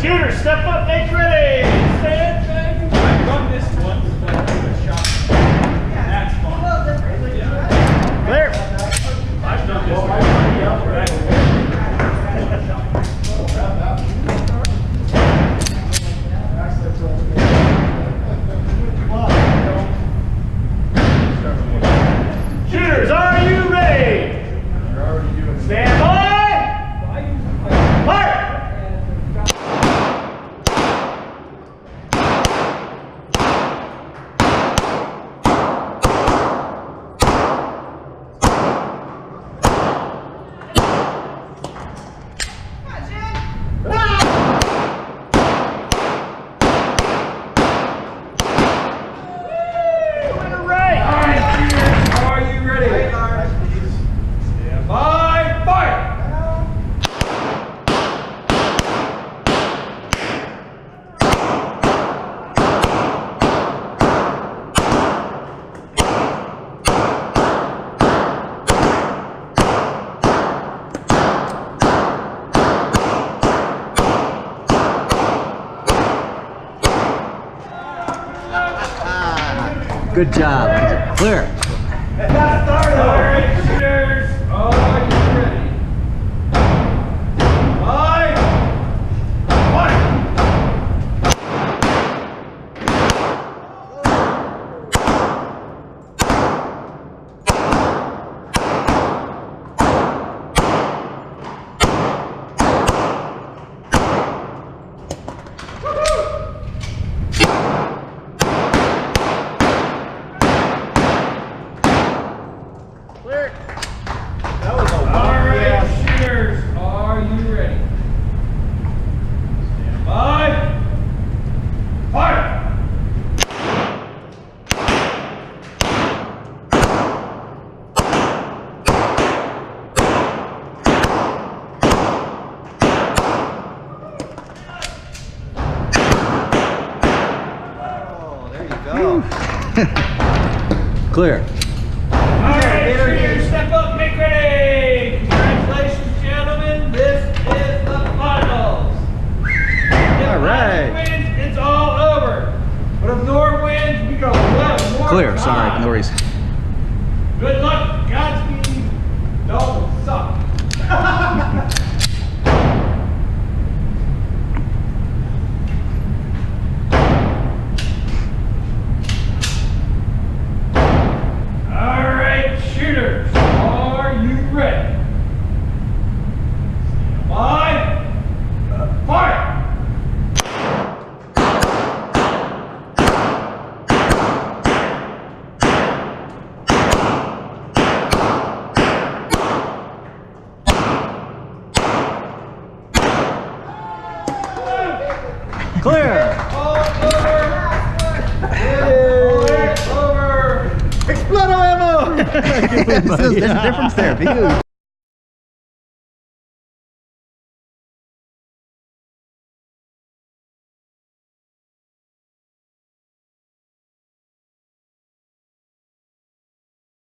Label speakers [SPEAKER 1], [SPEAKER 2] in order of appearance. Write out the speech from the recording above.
[SPEAKER 1] Shooter, step up, make ready. Stand, ready. I've done this once, but I took a shot. That's fun. Clear. I've done this once. Shooters, are you ready? Stand by. Fire.
[SPEAKER 2] Good job. Clear.
[SPEAKER 1] Alright, shooters, are you ready? Five, fire!
[SPEAKER 2] Clear.
[SPEAKER 1] Alright, shooters, are you ready? Stand by. Fire!
[SPEAKER 2] Oh, there you go. Clear.
[SPEAKER 1] Alright, shooters, step up, make ready! Congratulations, gentlemen, this is the finals!
[SPEAKER 2] Alright.
[SPEAKER 1] If Norm wins, it's all over. But if Norm wins, we go one more
[SPEAKER 2] Clear.
[SPEAKER 1] time.
[SPEAKER 2] Sorry, no worries.
[SPEAKER 1] Good luck, Godspeed, don't suck. Alright, shooters, are you ready? Stand by. Fire!
[SPEAKER 2] Clear.
[SPEAKER 1] All over! All over!
[SPEAKER 2] Explodo ammo. There's a difference there. Huge.